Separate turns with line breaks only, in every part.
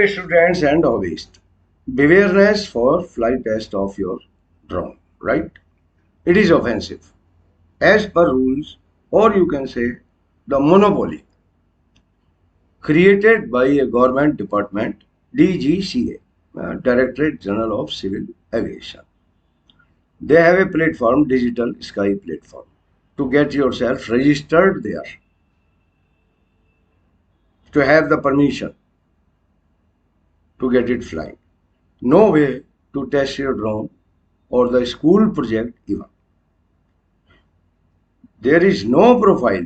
Dear students and hobbyists, bewareness for flight test of your drone, right? It is offensive. As per rules, or you can say the monopoly created by a government department, DGCA, Directorate General of Civil Aviation. They have a platform, Digital Sky platform, to get yourself registered there, to have the permission to get it flying. No way to test your drone or the school project even. There is no profile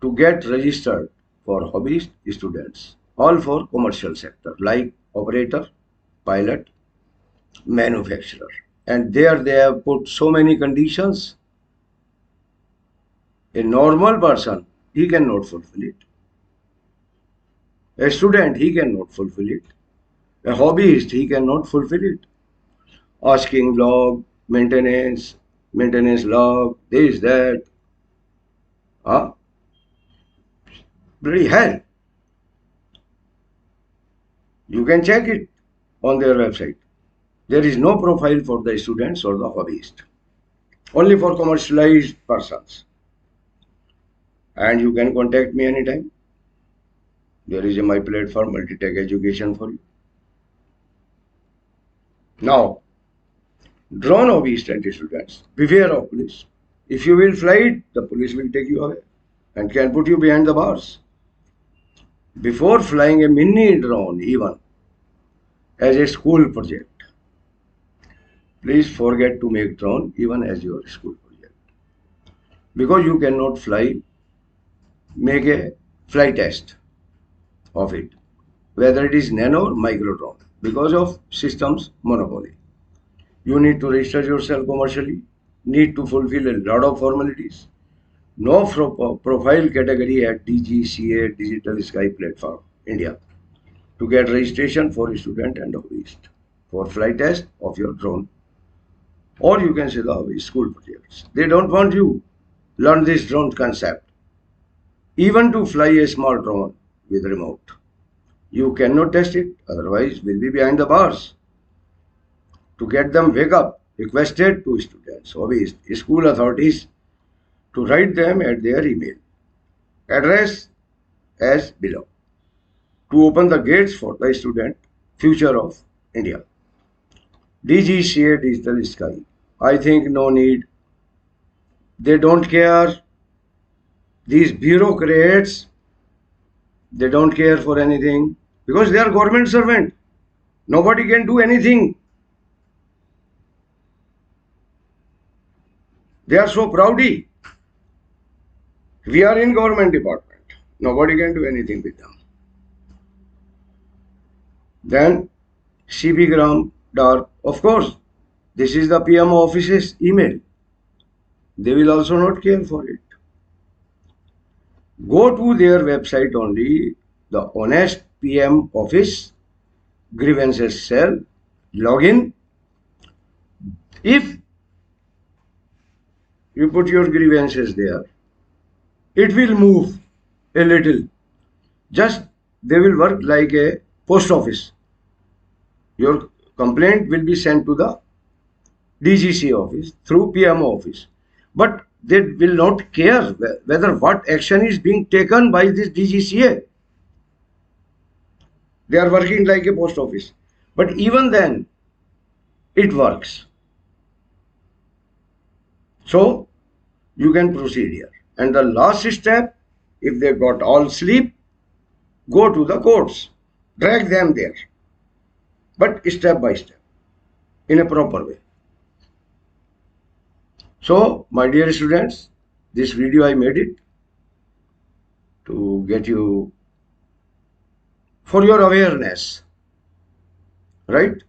to get registered for hobbyist students, all for commercial sector like operator, pilot, manufacturer. And there they have put so many conditions. A normal person, he cannot fulfill it. A student, he cannot fulfill it. A hobbyist, he cannot fulfill it. Asking log, maintenance log, this, that. Huh? Bloody hell. You can check it on their website. There is no profile for the students or the hobbyist. Only for commercialized persons. And you can contact me anytime. There is my platform, Multi-Tech Education for you. Now, drone hobbyist and students, beware of police. If you will fly it, the police will take you away and can put you behind the bars. Before flying a mini drone, even as a school project, please forget to make drone even as your school project. Because you cannot fly, make a flight test of it, whether it is nano or micro drone, because of systems monopoly. You need to register yourself commercially, need to fulfill a lot of formalities. No profile category at DGCA Digital Sky Platform, India, to get registration for a student and hobbyist for flight test of your drone. Or you can say the hobby school projects. They don't want you learn this drone concept. Even to fly a small drone with remote. You cannot test it, otherwise we'll be behind the bars. To get them wake up, requested to students, hobbyists, school authorities to write them at their email address as below to open the gates for the student future of India. DGCA Digital Sky. I think no need. They don't care. These bureaucrats, they don't care for anything because they are government servant. Nobody can do anything. They are so proudy. We are in government department. Nobody can do anything with them. Then CP Gram Dark, of course, this is the PM office's email. They will also not care for it. Go to their website only, the honest PM office, grievances cell, login. If you put your grievances there, it will move a little. Just they will work like a post office. Your complaint will be sent to the DGC office through PMO office. But they will not care whether what action is being taken by this DGCA. They are working like a post office. But even then, it works. So, you can proceed here. And the last step, if they got all sleep, go to the courts. Drag them there. But step by step, in a proper way. So, my dear students, this video I made it to get you for your awareness, right?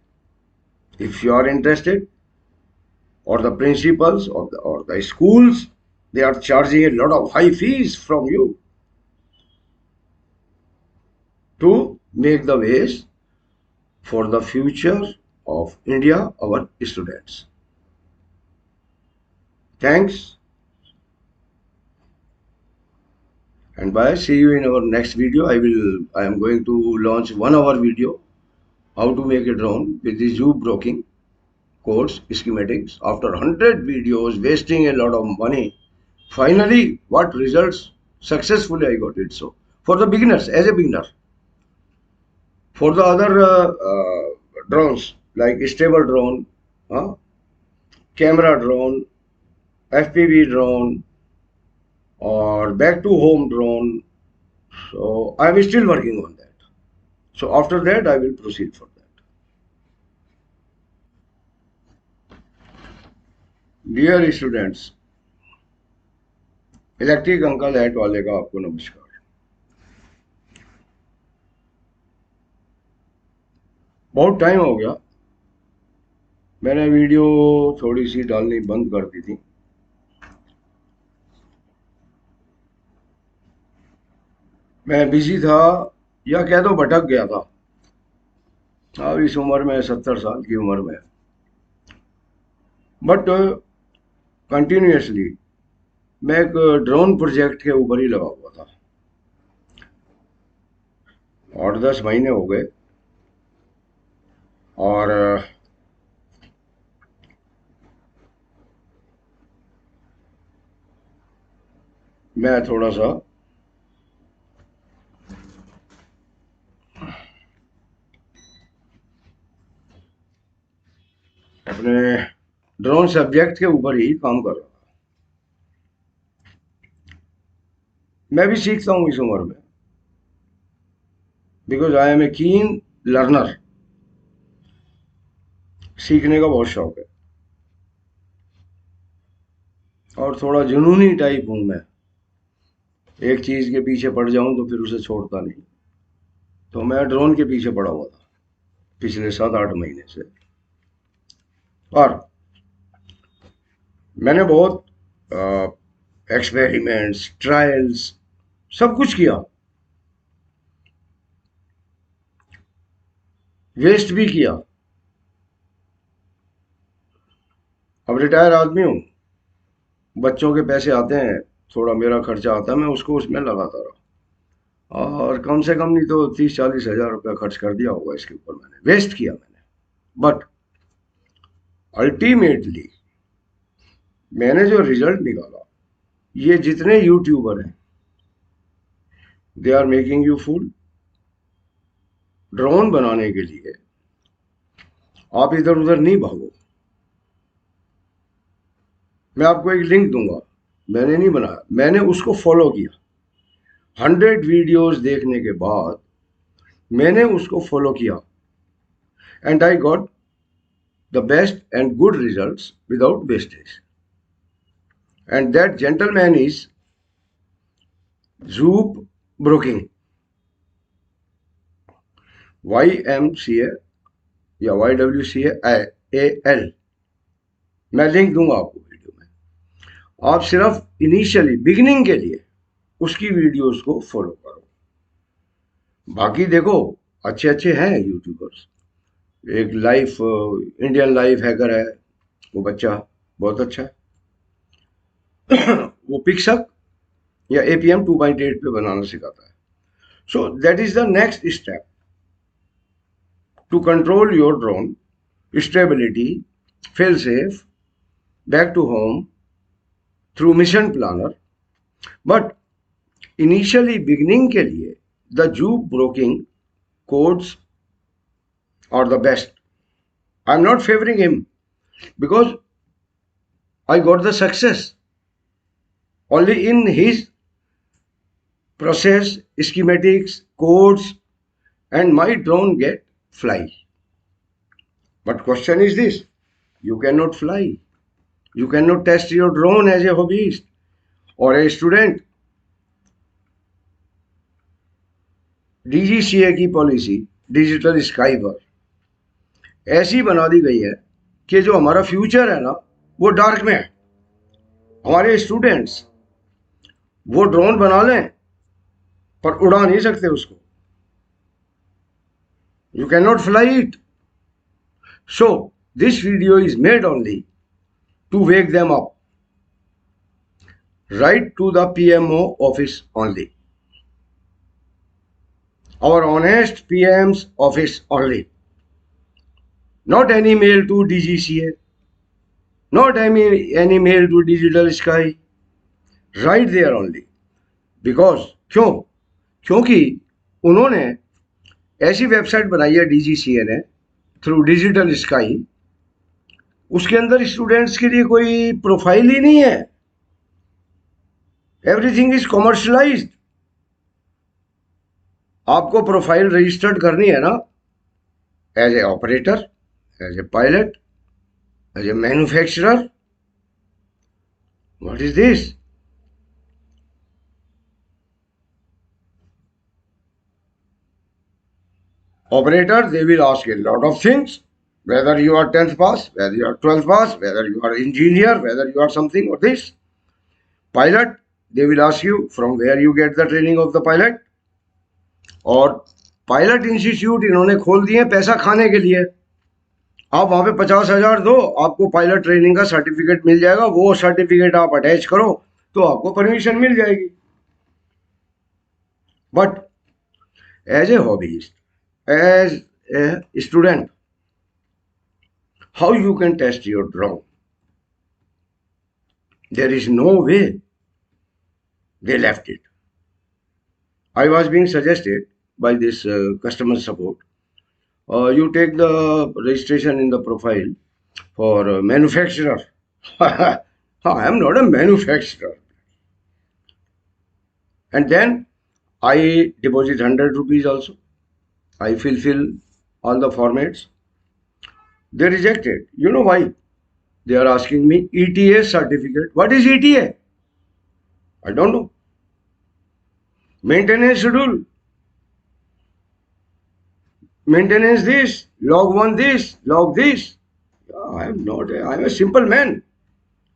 If you are interested, or the principals or the schools, they are charging a lot of high fees from you to make the ways for the future of India, our students. Thanks. And bye. See you in our next video. I am going to launch 1 hour video how to make a drone with the zoo broking codes, schematics. After 100 videos, wasting a lot of money, finally, what results? Successfully, I got it. So, for the beginners, as a beginner, for the other drones like stable drone, uh, camera drone, FPV drone, or back to home drone. So, I am still working on that. So, after that, I will proceed for that. Dear students, electric uncle hat वाले का आपको नमस्कार। बहुत time हो गया, मैंने video थोड़ी सी डालनी बंद कर दी थी। मैं बिजी था या कह दो भटक गया था। अब इस उम्र में 70 साल की उम्र में, बट कंटिन्यूसली मैं एक ड्रोन प्रोजेक्ट के ऊपर ही लगा हुआ था। 8-10 महीने हो गए और मैं थोड़ा सा अपने ड्रोन सब्जेक्ट के ऊपर ही काम कर रहा था। मैं भी सीखता हूँ इस उम्र में, बिकॉज आई एम ए कीन लर्नर। सीखने का बहुत शौक है और थोड़ा जुनूनी टाइप हूं मैं। एक चीज के पीछे पड़ जाऊं तो फिर उसे छोड़ता नहीं। तो मैं ड्रोन के पीछे पड़ा हुआ था पिछले 7-8 महीने से, और मैंने बहुत एक्सपेरिमेंट्स, ट्रायल्स, सब कुछ किया, वेस्ट भी किया। अब रिटायर आदमी हूं, बच्चों के पैसे आते हैं, थोड़ा मेरा खर्चा आता है, मैं उसको उसमें लगाता रहा, और कम से कम नहीं तो 30-40 हजार रुपया खर्च कर दिया होगा इसके ऊपर। मैंने वेस्ट किया मैंने, बट अल्टीमेटली मैंने जो रिजल्ट निकाला, ये जितने यूट्यूबर हैं they are making you fool. Drone बनाने के लिए आप इधर उधर नहीं भागो। मैं आपको एक लिंक दूंगा, मैंने नहीं बनाया, मैंने उसको फॉलो किया। 100 वीडियोस देखने के बाद मैंने उसको फॉलो किया, and I got the best and good results without wastage. And that gentleman is Zoop broking, YMCA या YWCAL। मैं लिंक दूंगा आपको वीडियो में। आप सिर्फ इनिशियली बिगिनिंग के लिए उसकी वीडियोस को फॉलो करो। बाकी देखो, अच्छे अच्छे हैं यूट्यूबर्स। एक लाइफ इंडियन लाइफ हैकर है, वो बच्चा बहुत अच्छा है। वो पिक्सक या APM 2.8 पे बनाना सिखाता है। So that is the next step to control your drone, stability, fail safe, back to home through mission planner. But initially beginning के लिए the Juke broking codes are the best. I'm not favoring him because I got the success only in his process, schematics, codes, and my drone get fly. But question is this: you cannot fly. You cannot test your drone as a hobbyist or a student. DGCA की policy digital sky पर ऐसी बना दी गई है कि जो हमारा future है ना, वो डार्क में है। हमारे स्टूडेंट्स वो ड्रोन बना लें पर उड़ा नहीं सकते उसको। You cannot fly it. So this video is made only to wake them up. Write to the PMO office only. our honest PM's office only. Not any mail to DGCA, not any mail to Digital Sky, right there only. Because क्योंकि उन्होंने ऐसी website बनाई है DGCA ने through digital sky, उसके अंदर students के लिए कोई प्रोफाइल ही नहीं है. Everything is commercialised. आपको प्रोफाइल रजिस्टर्ड करनी है ना, as a operator, as a pilot, as a manufacturer. What is this? Operator, they will ask a lot of things, whether you are 10th pass, whether you are 12th pass, whether you are engineer, whether you are something or this. Pilot, they will ask you from where you get the training of the pilot. और pilot institute इन्होंने खोल दिए पैसा खाने के लिए. आप वहां पे 50,000 दो, आपको पायलट ट्रेनिंग का सर्टिफिकेट मिल जाएगा. वो सर्टिफिकेट आप अटैच करो तो आपको परमिशन मिल जाएगी. But as a hobbyist, as a student, how you can test your drone? There is no way. They left it. I was being suggested by this customer support. You take the registration in the profile for manufacturer. I am not a manufacturer. And then I deposit 100 rupees also. I fulfill all the formats. They rejected. You know why? They are asking me ETA certificate. What is ETA? I don't know. Maintenance schedule. Maintenance this, log 1 this, log this. I am a simple man.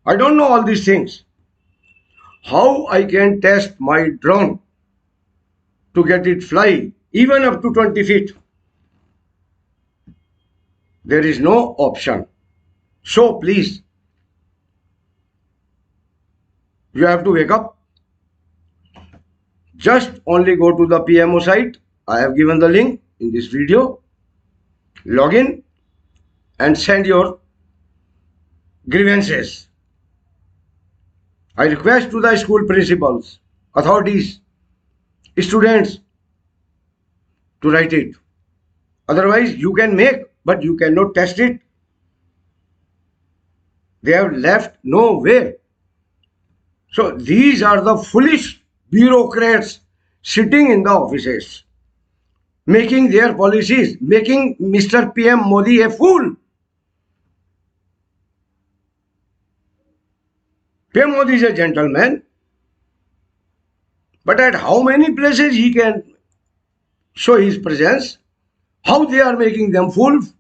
I don't know all these things. How I can test my drone to get it fly even up to 20 feet? There is no option. So please, you have to wake up. Just only go to the PMO site. I have given the link in this video. Log in and send your grievances. I request to the school principals, authorities, students to write it. Otherwise, you can make, but you cannot test it. They have left no way. So these are the foolish bureaucrats sitting in the offices, making their policies, making Mr. PM Modi a fool. PM Modi is a gentleman, but at how many places he can show his presence? How they are making them fools?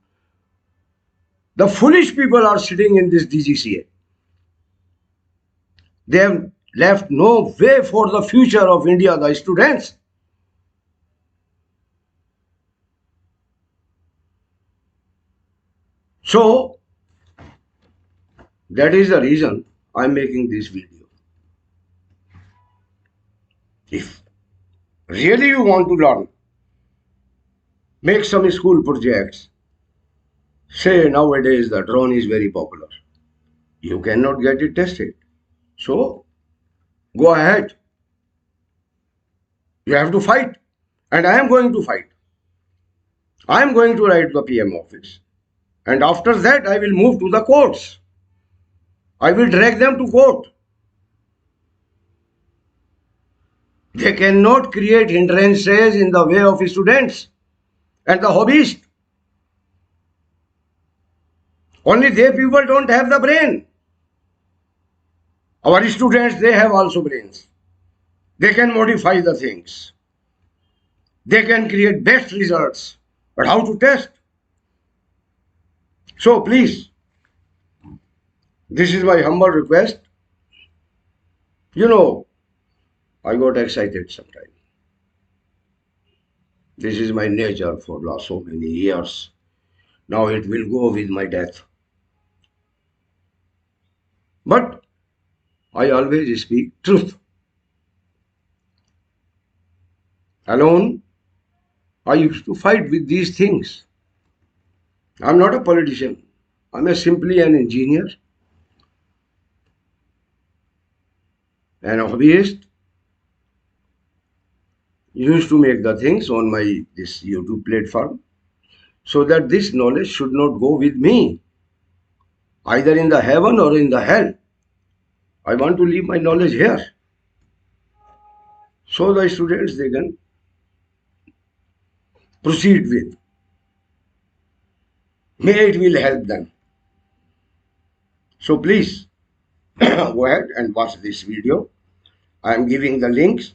The foolish people are sitting in this DGCA. They have left no way for the future of India, the students. So, that is the reason I am making this video. If really you want to learn, make some school projects. Say nowadays the drone is very popular. You cannot get it tested. So, go ahead. You have to fight. And I am going to fight. I am going to write to the PM office. And after that, I will move to the courts. I will drag them to court. They cannot create hindrances in the way of students and the hobbyists. Only they people don't have the brain. Our students, they have also brains. They can modify the things. They can create best results. But how to test? So please, this is my humble request. You know, I got excited sometimes. This is my nature for last so many years. Now it will go with my death. But I always speak truth. Alone, I used to fight with these things. I'm not a politician. I'm simply an engineer, an hobbyist. Used to make the things on my this YouTube platform so that this knowledge should not go with me, either in the heaven or in the hell. I want to leave my knowledge here. So the students they can proceed with. May it will help them. So please go ahead and watch this video. I am giving the links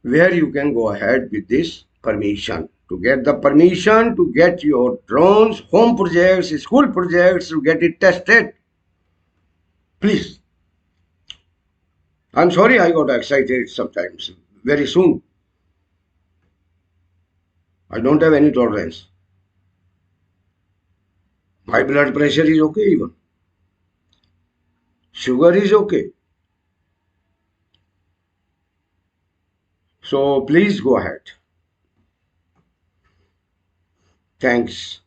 where you can go ahead with this permission. To get the permission to get your drones, home projects, school projects, to get it tested. Please. I'm sorry I got excited sometimes. Very soon. I don't have any tolerance. My blood pressure is okay even. Sugar is okay. So please go ahead. Thanks.